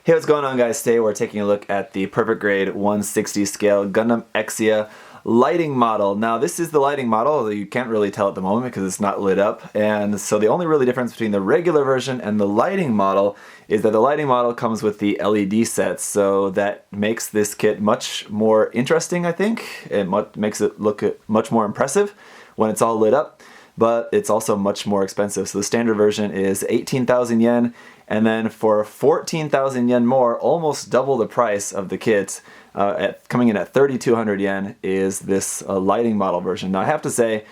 Hey, what's going on, guys? Today we're taking a look at the perfect grade 160 scale Gundam Exia lighting model. Now, this is the lighting model, although you can't really tell at the moment because it's not lit up. And so the only really difference between the regular version and the lighting model is that the lighting model comes with the LED sets. So that makes this kit much more interesting, I think. It makes it look much more impressive when it's all lit up. But it's also much more expensive. So the standard version is 18,000 yen, and then for 14,000 yen more, almost double the price of the kit, coming in at 3,200 yen, is this lighting model version. Now I have to say,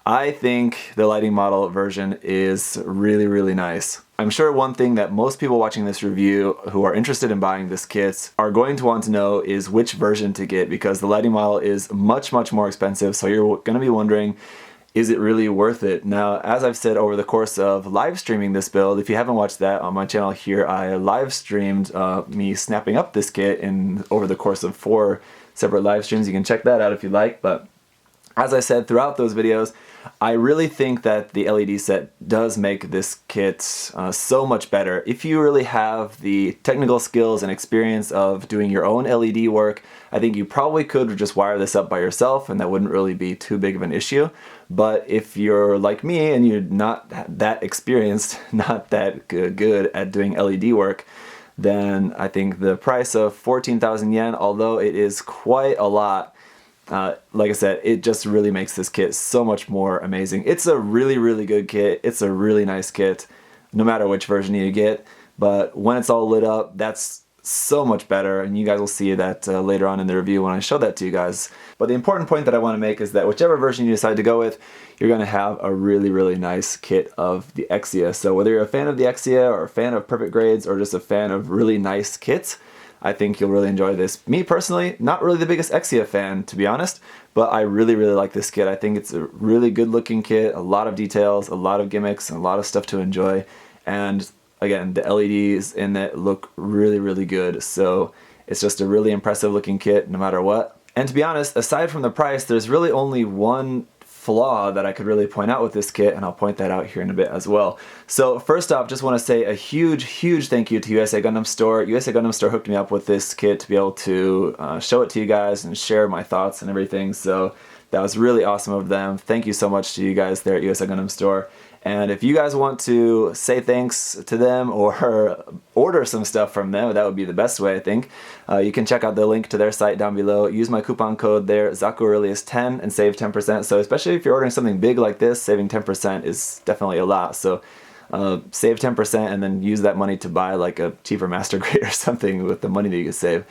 I think the lighting model version is really, really nice. I'm sure one thing that most people watching this review who are interested in buying this kit are going to want to know is which version to get, because the lighting model is much, much more expensive. So you're going to be wondering, is it really worth it? Now, as I've said over the course of live streaming this build, if you haven't watched that on my channel here, I live streamed me snapping up this kit over the course of 4 separate live streams. You can check that out if you like. But as I said throughout those videos, I really think that the LED set does make this kit so much better. If you really have the technical skills and experience of doing your own LED work, I think you probably could just wire this up by yourself and that wouldn't really be too big of an issue. But if you're like me and you're not that experienced, not that good at doing LED work, then I think the price of 14,000 yen, although it is quite a lot, like I said, it just really makes this kit so much more amazing. It's a really, really good kit. It's a really nice kit, no matter which version you get. But when it's all lit up, that's so much better, and you guys will see that later on in the review when I show that to you guys. But the important point that I want to make is that whichever version you decide to go with, you're going to have a really, really nice kit of the Exia. So whether you're a fan of the Exia or a fan of perfect grades or just a fan of really nice kits, I think you'll really enjoy this. Me personally, not really the biggest Exia fan, to be honest, but I really, really like this kit. I think it's a really good looking kit, a lot of details, a lot of gimmicks, and a lot of stuff to enjoy. And again, the LEDs in it look really, really good. So it's just a really impressive looking kit no matter what. And to be honest, aside from the price, there's really only one flaw that I could really point out with this kit, and I'll point that out here in a bit as well. So first off, just want to say a huge, huge thank you to USA Gundam Store. USA Gundam Store hooked me up with this kit to be able to show it to you guys and share my thoughts and everything. So that was really awesome of them. Thank you so much to you guys there at USA Gundam Store. And if you guys want to say thanks to them or order some stuff from them, that would be the best way, I think. You can check out the link to their site down below. Use my coupon code there, ZakuAurelius10, and save 10%. So especially if you're ordering something big like this, saving 10% is definitely a lot. So save 10% and then use that money to buy like a cheaper master grade or something with the money that you can save.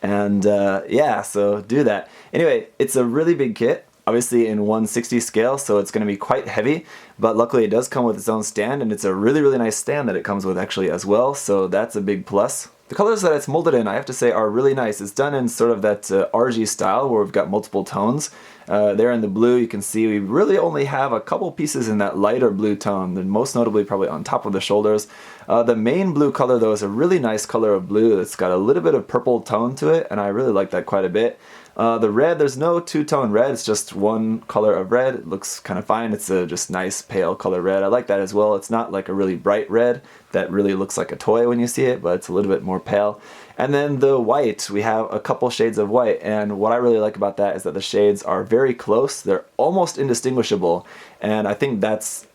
And yeah, so do that. Anyway, it's a really big kit. Obviously in 160 scale, so it's going to be quite heavy, but luckily it does come with its own stand, and it's a really, really nice stand that it comes with actually as well, so that's a big plus. The colors that it's molded in, I have to say, are really nice. It's done in sort of that RG style where we've got multiple tones. There in the blue, you can see we really only have a couple pieces in that lighter blue tone, and most notably probably on top of the shoulders. The main blue color, though, is a really nice color of blue that's got a little bit of purple tone to it, and I really like that quite a bit. The red, there's no two-tone red, it's just one color of red. It looks kind of fine. It's a just nice pale color red. I like that as well. It's not like a really bright red that really looks like a toy when you see it, but it's a little bit more pale. And then the white, we have a couple shades of white, and what I really like about that is that the shades are very close. They're almost indistinguishable, and I think that's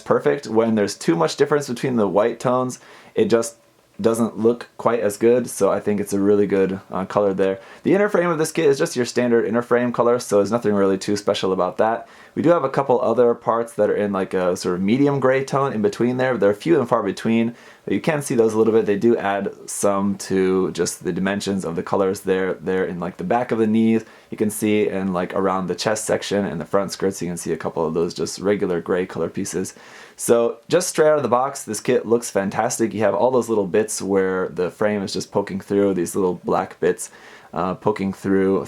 perfect. When there's too much difference between the white tones, it just doesn't look quite as good, so I think it's a really good color there. The inner frame of this kit is just your standard inner frame color, so there's nothing really too special about that. We do have a couple other parts that are in like a sort of medium gray tone in between there. They're few and far between, but you can see those a little bit. They do add some to just the dimensions of the colors there in like the back of the knees. You can see, and like around the chest section and the front skirts, you can see a couple of those just regular gray color pieces. So just straight out of the box, this kit looks fantastic. You have all those little bits where the frame is just poking through, these little black bits poking through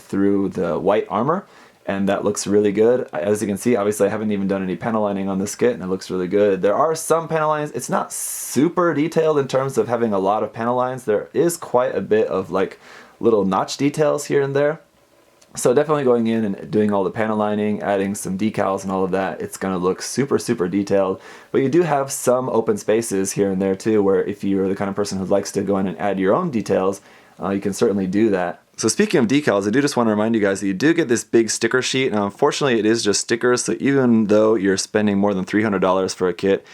the white armor, and that looks really good. As you can see, obviously I haven't even done any panel lining on this kit, and it looks really good. There are some panel lines. It's not super detailed in terms of having a lot of panel lines. There is quite a bit of like little notch details here and there. So definitely going in and doing all the panel lining, adding some decals and all of that, it's going to look super, super detailed. But you do have some open spaces here and there too, where if you're the kind of person who likes to go in and add your own details, you can certainly do that. So speaking of decals, I do just want to remind you guys that you do get this big sticker sheet. Now unfortunately it is just stickers, so even though you're spending more than $300 for a kit,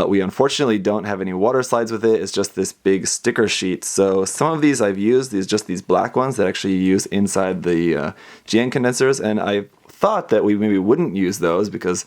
we unfortunately don't have any water slides with it. It's just this big sticker sheet. So some of these I've used, these black ones that actually you use inside the GN condensers, and I thought that we maybe wouldn't use those because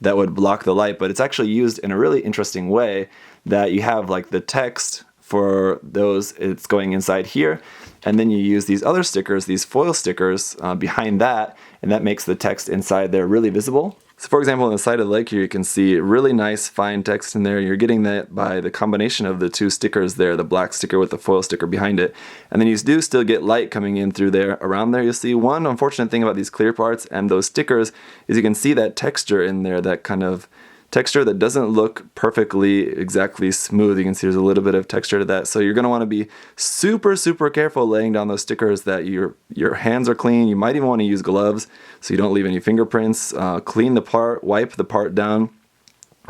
that would block the light, but it's actually used in a really interesting way that you have like the text for those, it's going inside here, and then you use these other stickers, these foil stickers behind that, and that makes the text inside there really visible. So for example, on the side of the leg here, you can see really nice fine text in there. You're getting that by the combination of the two stickers there, the black sticker with the foil sticker behind it. And then you do still get light coming in through there. Around there, you'll see one unfortunate thing about these clear parts and those stickers is you can see that texture in there, that kind of texture that doesn't look perfectly exactly smooth. You can see there's a little bit of texture to that. So you're going to want to be super, super careful laying down those stickers, that your hands are clean. You might even want to use gloves so you don't leave any fingerprints. Clean the part, wipe the part down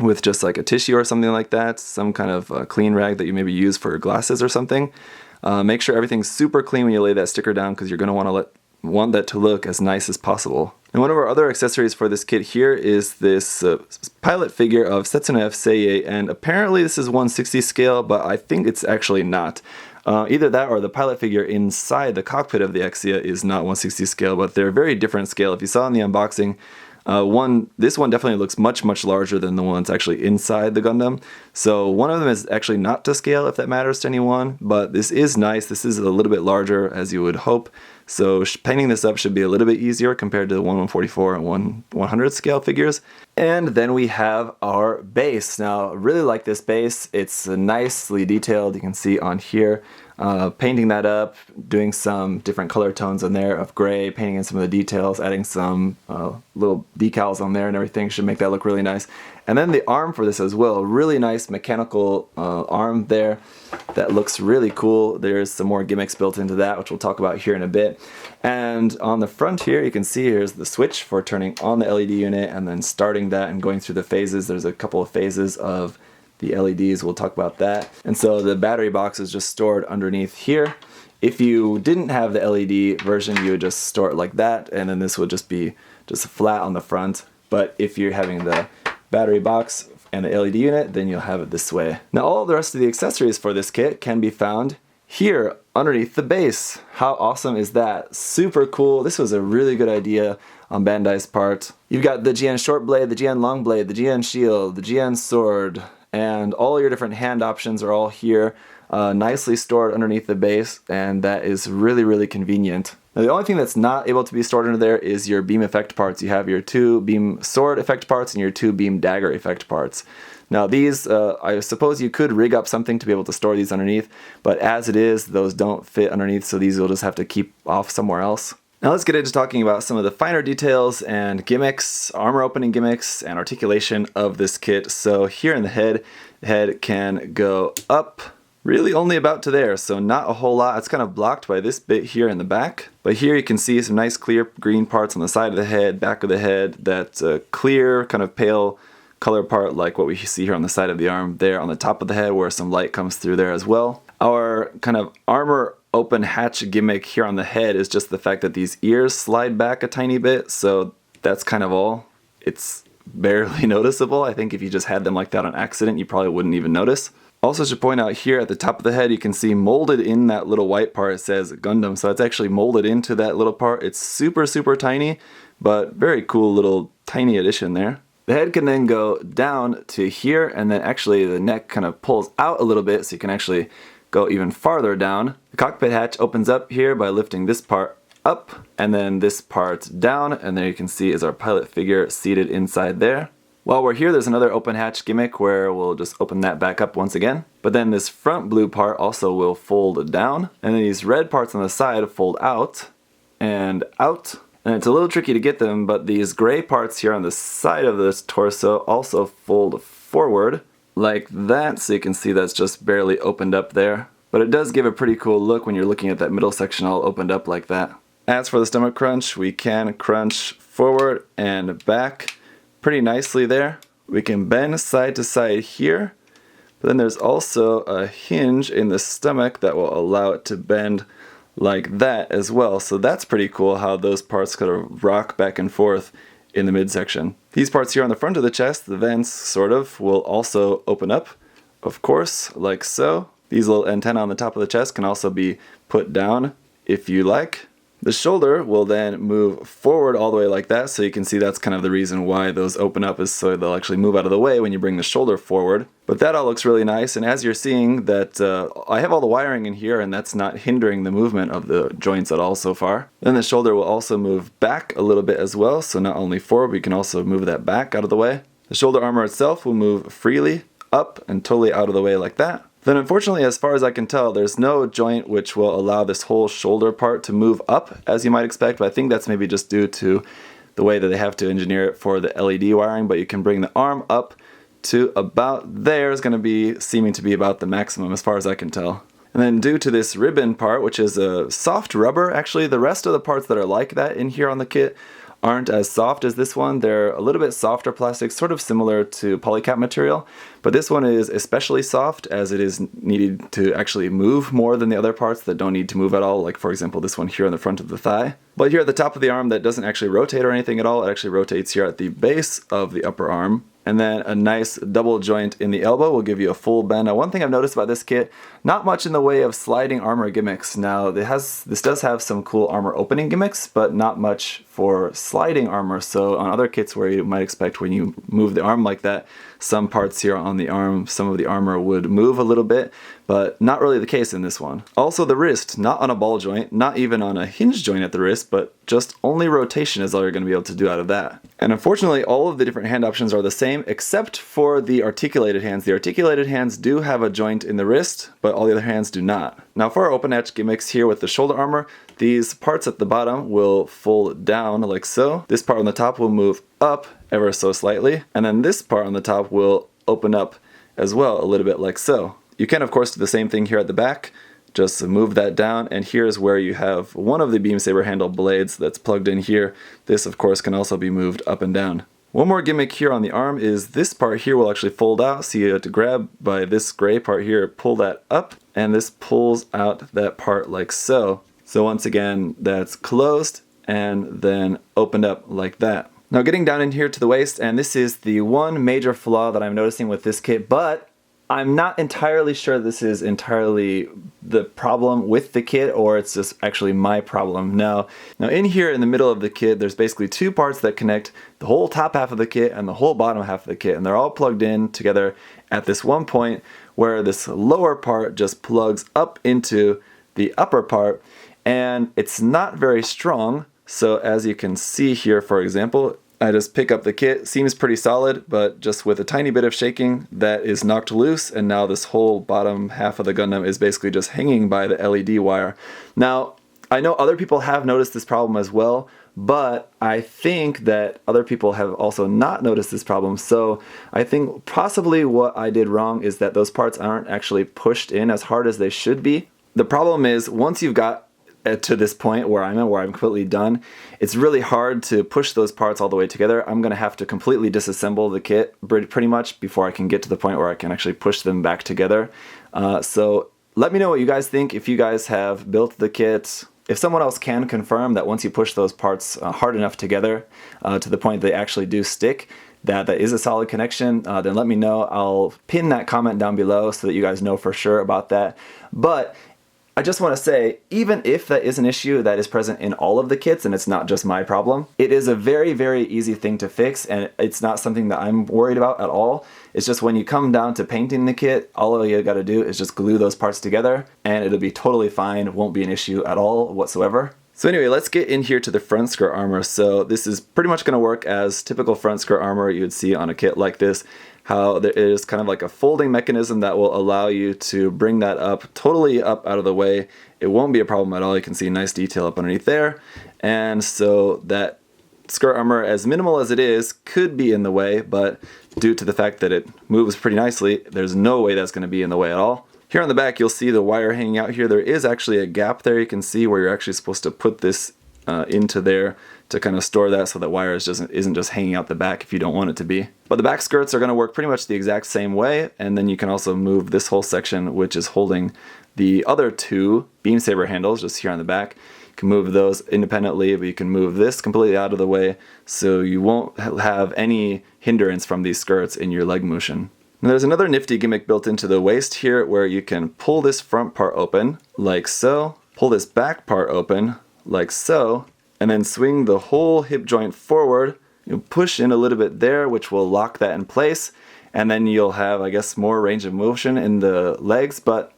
with just like a tissue or something like that, some kind of clean rag that you maybe use for glasses or something. Make sure everything's super clean when you lay that sticker down, because you're going to want that to look as nice as possible. And one of our other accessories for this kit here is this pilot figure of Setsuna F Seiei, and apparently this is 1/60 scale, but I think it's actually not. Either that or the pilot figure inside the cockpit of the Exia is not 1/60 scale, but they're very different scale. If you saw in the unboxing, this one definitely looks much, much larger than the one that's actually inside the Gundam. So one of them is actually not to scale, if that matters to anyone, but this is nice. This is a little bit larger, as you would hope. So painting this up should be a little bit easier compared to the 1/144 and 1/100 scale figures. And then we have our base. Now, I really like this base. It's nicely detailed. You can see on here. Painting that up, doing some different color tones in there of gray, painting in some of the details, adding some little decals on there and everything should make that look really nice. And then the arm for this as well, really nice mechanical arm there that looks really cool. There's some more gimmicks built into that, which we'll talk about here in a bit. And on the front here, you can see here's the switch for turning on the LED unit and then starting that and going through the phases. There's a couple of phases of the LEDs, we'll talk about that. And so the battery box is just stored underneath here. If you didn't have the LED version, you would just store it like that, and then this would just be just flat on the front. But if you're having the battery box and the LED unit, then you'll have it this way. Now all the rest of the accessories for this kit can be found here underneath the base. How awesome is that? Super cool. This was a really good idea on Bandai's part. You've got the GN short blade, the GN long blade, the GN shield, the GN sword, and all your different hand options are all here, nicely stored underneath the base, and that is really, really convenient. Now the only thing that's not able to be stored under there is your beam effect parts. You have your 2 beam sword effect parts and your 2 beam dagger effect parts. Now these, I suppose you could rig up something to be able to store these underneath, but as it is, those don't fit underneath, so these you'll just have to keep off somewhere else. Now let's get into talking about some of the finer details and gimmicks, armor opening gimmicks, and articulation of this kit. So here in the head can go up really only about to there, so not a whole lot. It's kind of blocked by this bit here in the back. But here you can see some nice clear green parts on the side of the head, back of the head, that clear kind of pale color part like what we see here on the side of the arm there on the top of the head where some light comes through there as well. Our kind of armor open hatch gimmick here on the head is just the fact that these ears slide back a tiny bit, so that's kind of all. It's barely noticeable. I think if you just had them like that on accident, you probably wouldn't even notice. Also, I should point out here at the top of the head, you can see molded in that little white part, it says Gundam, so it's actually molded into that little part. It's super, super tiny, but very cool little tiny addition there. The head can then go down to here, and then actually the neck kind of pulls out a little bit, so you can actually go even farther down. The cockpit hatch opens up here by lifting this part up and then this part down, and there you can see is our pilot figure seated inside there. While we're here, there's another open hatch gimmick where we'll just open that back up once again. But then this front blue part also will fold down, and then these red parts on the side fold out and out. And it's a little tricky to get them, but these gray parts here on the side of this torso also fold forward like that, so you can see that's just barely opened up there. But it does give a pretty cool look when you're looking at that middle section all opened up like that. As for the stomach crunch, we can crunch forward and back pretty nicely there. We can bend side to side here, but then there's also a hinge in the stomach that will allow it to bend like that as well. So that's pretty cool how those parts kind of rock back and forth in the midsection. These parts here on the front of the chest, the vents sort of, will also open up, of course, like so. These little antennae on the top of the chest can also be put down if you like. The shoulder will then move forward all the way like that, so you can see that's kind of the reason why those open up, is so they'll actually move out of the way when you bring the shoulder forward. But that all looks really nice, and as you're seeing that I have all the wiring in here, and that's not hindering the movement of the joints at all so far. Then the shoulder will also move back a little bit as well, so not only forward, we can also move that back out of the way. The shoulder armor itself will move freely up and totally out of the way like that. Then unfortunately, as far as I can tell, there's no joint which will allow this whole shoulder part to move up, as you might expect, but I think that's maybe just due to the way that they have to engineer it for the LED wiring. But you can bring the arm up to about there, is going to be seeming to be about the maximum as far as I can tell. And then due to this ribbon part, which is a soft rubber, actually the rest of the parts that are like that in here on the kit aren't as soft as this one. They're a little bit softer plastic, sort of similar to polycap material, but this one is especially soft as it is needed to actually move more than the other parts that don't need to move at all, like for example this one here on the front of the thigh. But here at the top of the arm, that doesn't actually rotate or anything at all. It actually rotates here at the base of the upper arm. And then a nice double joint in the elbow will give you a full bend. Now one thing I've noticed about this kit, not much in the way of sliding armor gimmicks. Now this does have some cool armor opening gimmicks, but not much for sliding armor. So on other kits where you might expect when you move the arm like that, some parts here on the arm, some of the armor would move a little bit, but not really the case in this one. Also the wrist, not on a ball joint, not even on a hinge joint at the wrist, but just only rotation is all you're going to be able to do out of that. And unfortunately, all of the different hand options are the same except for the articulated hands. The articulated hands do have a joint in the wrist, but all the other hands do not. Now for our open hatch gimmicks here with the shoulder armor, these parts at the bottom will fold down like so. This part on the top will move up ever so slightly, and then this part on the top will open up as well a little bit like so. You can of course do the same thing here at the back. Just move that down, and here's where you have one of the beam saber handle blades that's plugged in here. This of course can also be moved up and down. One more gimmick here on the arm is this part here will actually fold out, so you have to grab by this gray part here, pull that up, and this pulls out that part like so. So once again, that's closed and then opened up like that. Now getting down in here to the waist, and this is the one major flaw that I'm noticing with this kit, but I'm not entirely sure this is entirely the problem with the kit, or it's just actually my problem. Now in here in the middle of the kit, there's basically two parts that connect the whole top half of the kit and the whole bottom half of the kit, and they're all plugged in together at this one point where this lower part just plugs up into the upper part, and it's not very strong. So as you can see here, for example, I just pick up the kit, seems pretty solid, but just with a tiny bit of shaking, that is knocked loose, and now this whole bottom half of the Gundam is basically just hanging by the LED wire. Now, I know other people have noticed this problem as well, but I think that other people have also not noticed this problem. So I think possibly what I did wrong is that those parts aren't actually pushed in as hard as they should be. The problem is, once you've got to this point where I'm at, where I'm completely done, it's really hard to push those parts all the way together. I'm going to have to completely disassemble the kit pretty much before I can get to the point where I can actually push them back together. So let me know what you guys think. If you guys have built the kit, if someone else can confirm that once you push those parts hard enough together to the point they actually do stick, that is a solid connection, then let me know. I'll pin that comment down below so that you guys know for sure about that. But I just want to say, even if that is an issue that is present in all of the kits and it's not just my problem, it is a very, very easy thing to fix, and it's not something that I'm worried about at all. It's just when you come down to painting the kit, all you got to do is just glue those parts together and it'll be totally fine. It won't be an issue at all whatsoever. So anyway, let's get in here to the front skirt armor. So this is pretty much going to work as typical front skirt armor you would see on a kit like this. How there is kind of like a folding mechanism that will allow you to bring that up, totally up out of the way. It won't be a problem at all. You can see nice detail up underneath there. And so that skirt armor, as minimal as it is, could be in the way, but due to the fact that it moves pretty nicely, there's no way that's going to be in the way at all. Here on the back, you'll see the wire hanging out here. There is actually a gap there you can see where you're actually supposed to put this into there to kind of store that so that wire isn't just hanging out the back if you don't want it to be. But the back skirts are going to work pretty much the exact same way, and then you can also move this whole section, which is holding the other two beam saber handles just here on the back. You can move those independently, but you can move this completely out of the way so you won't have any hindrance from these skirts in your leg motion. Now there's another nifty gimmick built into the waist here where you can pull this front part open like so, pull this back part open like so, and then swing the whole hip joint forward. You'll push in a little bit there, which will lock that in place, and then you'll have, I guess, more range of motion in the legs, but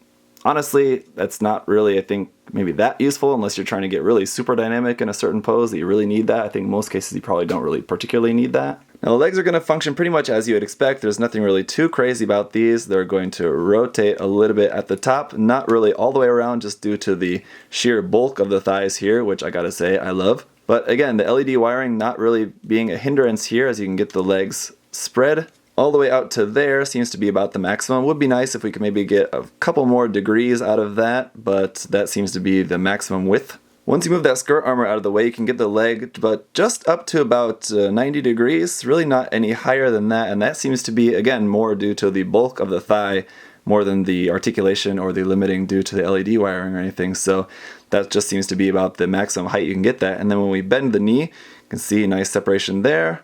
honestly, that's not really, I think, maybe that useful unless you're trying to get really super dynamic in a certain pose that you really need that. I think in most cases you probably don't really particularly need that. Now the legs are going to function pretty much as you would expect. There's nothing really too crazy about these. They're going to rotate a little bit at the top, not really all the way around just due to the sheer bulk of the thighs here, which I gotta say I love. But again, the LED wiring not really being a hindrance here, as you can get the legs spread all the way out to there seems to be about the maximum. Would be nice if we could maybe get a couple more degrees out of that, but that seems to be the maximum width. Once you move that skirt armor out of the way, you can get the leg but just up to about 90 degrees, really not any higher than that, and that seems to be, again, more due to the bulk of the thigh more than the articulation or the limiting due to the LED wiring or anything. So that just seems to be about the maximum height you can get that. And then when we bend the knee, you can see a nice separation there,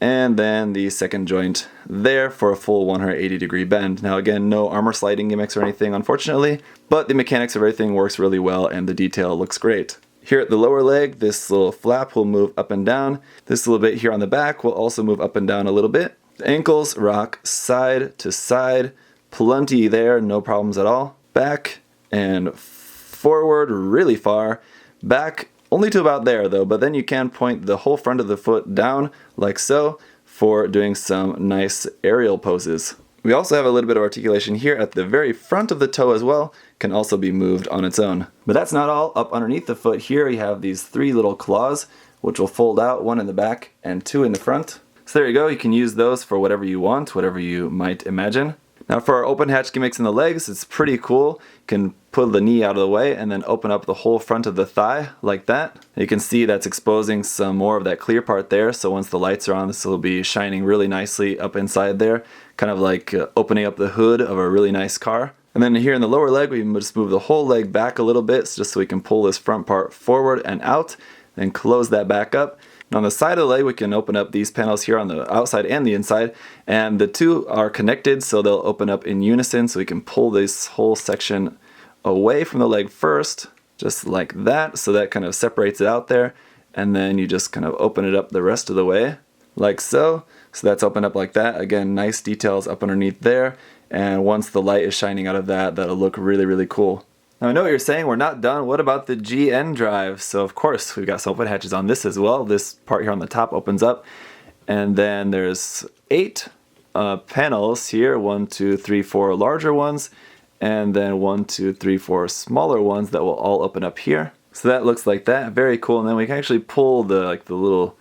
and then the second joint there for a full 180 degree bend. Now again, no armor sliding gimmicks or anything, unfortunately, but the mechanics of everything works really well and the detail looks great. Here at the lower leg, this little flap will move up and down. This little bit here on the back will also move up and down a little bit. The ankles rock side to side, plenty there, no problems at all. Back and forward really far. Back only to about there though, but then you can point the whole front of the foot down like so for doing some nice aerial poses. We also have a little bit of articulation here at the very front of the toe as well, can also be moved on its own. But that's not all. Up underneath the foot here you have these three little claws which will fold out, one in the back and two in the front. So there you go, you can use those for whatever you want, whatever you might imagine. Now for our open hatch gimmicks in the legs, it's pretty cool. You can pull the knee out of the way and then open up the whole front of the thigh like that. You can see that's exposing some more of that clear part there, so once the lights are on, this will be shining really nicely up inside there, kind of like opening up the hood of a really nice car. And then here in the lower leg, we can just move the whole leg back a little bit just so we can pull this front part forward and out, then close that back up. And on the side of the leg, we can open up these panels here on the outside and the inside, and the two are connected, so they'll open up in unison, so we can pull this whole section away from the leg first, just like that, so that kind of separates it out there, and then you just kind of open it up the rest of the way, like so. So that's opened up like that. Again, nice details up underneath there, and once the light is shining out of that, that'll look really, really cool. Now I know what you're saying, we're not done. What about the GN drive? So of course we've got some open hatches on this as well. This part here on the top opens up, and then there's 8 panels here, 1, 2, 3, 4 larger ones, and then 1, 2, 3, 4 smaller ones that will all open up here. So that looks like that, very cool. And then we can actually pull the little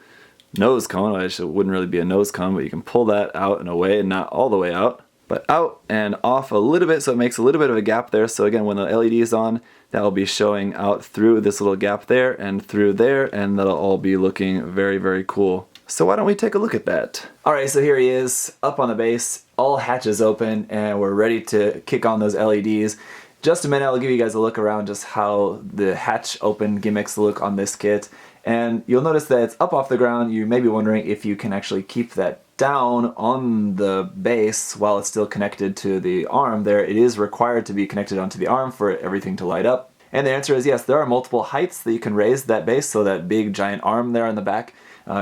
nose cone. Well, it wouldn't really be a nose cone, but you can pull that out and away, and not all the way out, but out and off a little bit, so it makes a little bit of a gap there. So again, when the LED is on, that will be showing out through this little gap there and through there, and that'll all be looking very, very cool. So why don't we take a look at that? Alright, so here he is, up on the base, all hatches open, and we're ready to kick on those LEDs. Just a minute, I'll give you guys a look around just how the hatch open gimmicks look on this kit. And you'll notice that it's up off the ground. You may be wondering if you can actually keep that down on the base while it's still connected to the arm there. It is required to be connected onto the arm for everything to light up. And the answer is yes, there are multiple heights that you can raise that base, so that big giant arm there in the back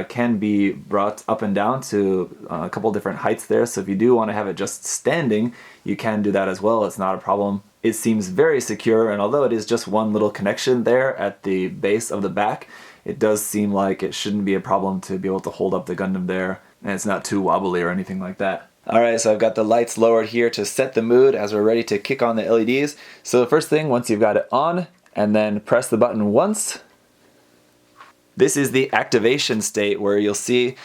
can be brought up and down to a couple different heights there. So if you do want to have it just standing, you can do that as well. It's not a problem. It seems very secure, and although it is just one little connection there at the base of the back, it does seem like it shouldn't be a problem to be able to hold up the Gundam there, and it's not too wobbly or anything like that. Alright, so I've got the lights lowered here to set the mood as we're ready to kick on the LEDs. So the first thing, once you've got it on, and then press the button once, this is the activation state where you'll see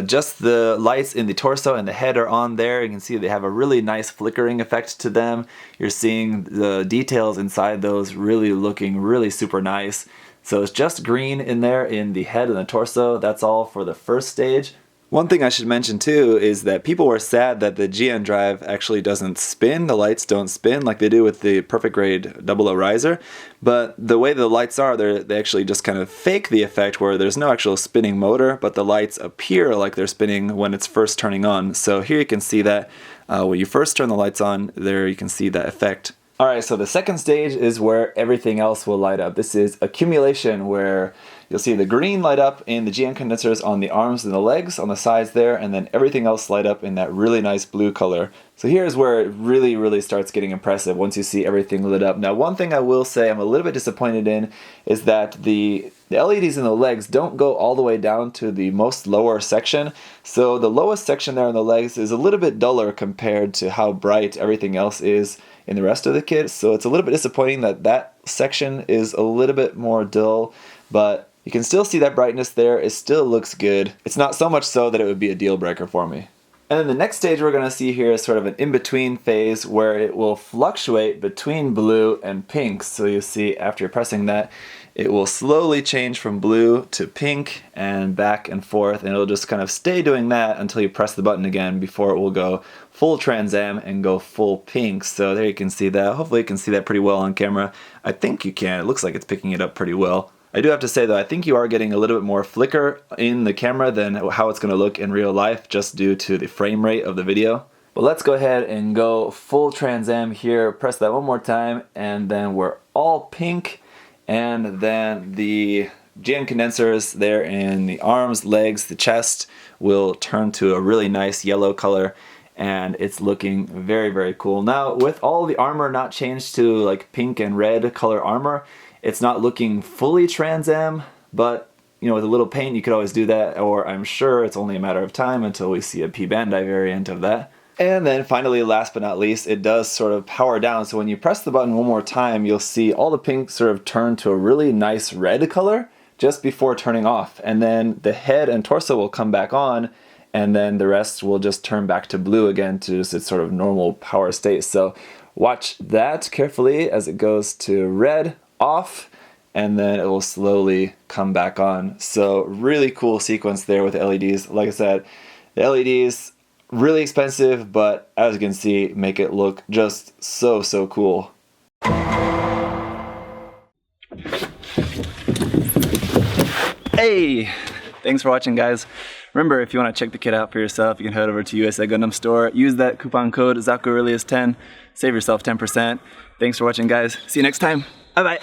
just the lights in the torso and the head are on there. You can see they have a really nice flickering effect to them. You're seeing the details inside those really looking really super nice. So it's just green in there in the head and the torso. That's all for the first stage. One thing I should mention too is that people were sad that the GN drive actually doesn't spin, the lights don't spin like they do with the Perfect Grade 00 riser, but the way the lights are, they actually just kind of fake the effect where there's no actual spinning motor, but the lights appear like they're spinning when it's first turning on. So here you can see that when you first turn the lights on, there you can see that effect. Alright, so the second stage is where everything else will light up. This is accumulation, where you'll see the green light up in the GN condensers on the arms and the legs, on the sides there, and then everything else light up in that really nice blue color. So here's where it really starts getting impressive once you see everything lit up. Now one thing I will say I'm a little bit disappointed in is that the LEDs in the legs don't go all the way down to the most lower section. So the lowest section there on the legs is a little bit duller compared to how bright everything else is in the rest of the kit. So it's a little bit disappointing that that section is a little bit more dull, but you can still see that brightness there. It still looks good. It's not so much so that it would be a deal breaker for me. And then the next stage we're going to see here is sort of an in-between phase where it will fluctuate between blue and pink. So you see after you're pressing that, it will slowly change from blue to pink and back and forth, and it'll just kind of stay doing that until you press the button again before it will go full Trans Am and go full pink. So there you can see that. Hopefully you can see that pretty well on camera. I think you can. It looks like it's picking it up pretty well. I do have to say though, I think you are getting a little bit more flicker in the camera than how it's going to look in real life, just due to the frame rate of the video. But let's go ahead and go full Trans Am here. Press that one more time, and then we're all pink. And then the GN condensers there in the arms, legs, the chest will turn to a really nice yellow color, and it's looking very cool. Now with all the armor not changed to like pink and red color armor, it's not looking fully Trans Am, but you know, with a little paint you could always do that, or I'm sure it's only a matter of time until we see a P-Bandai variant of that. And then finally, last but not least, it does sort of power down. So when you press the button one more time, you'll see all the pink sort of turn to a really nice red color just before turning off. And then the head and torso will come back on, and then the rest will just turn back to blue again to just its sort of normal power state. So watch that carefully as it goes to red, off, and then it will slowly come back on. So really cool sequence there with the LEDs. Like I said, the LEDs, really expensive, but as you can see, make it look just so cool. Hey! Thanks for watching, guys. Remember, if you want to check the kit out for yourself, you can head over to USA Gundam Store, use that coupon code ZakuAurelius10, save yourself 10%. Thanks for watching, guys. See you next time. Bye-bye.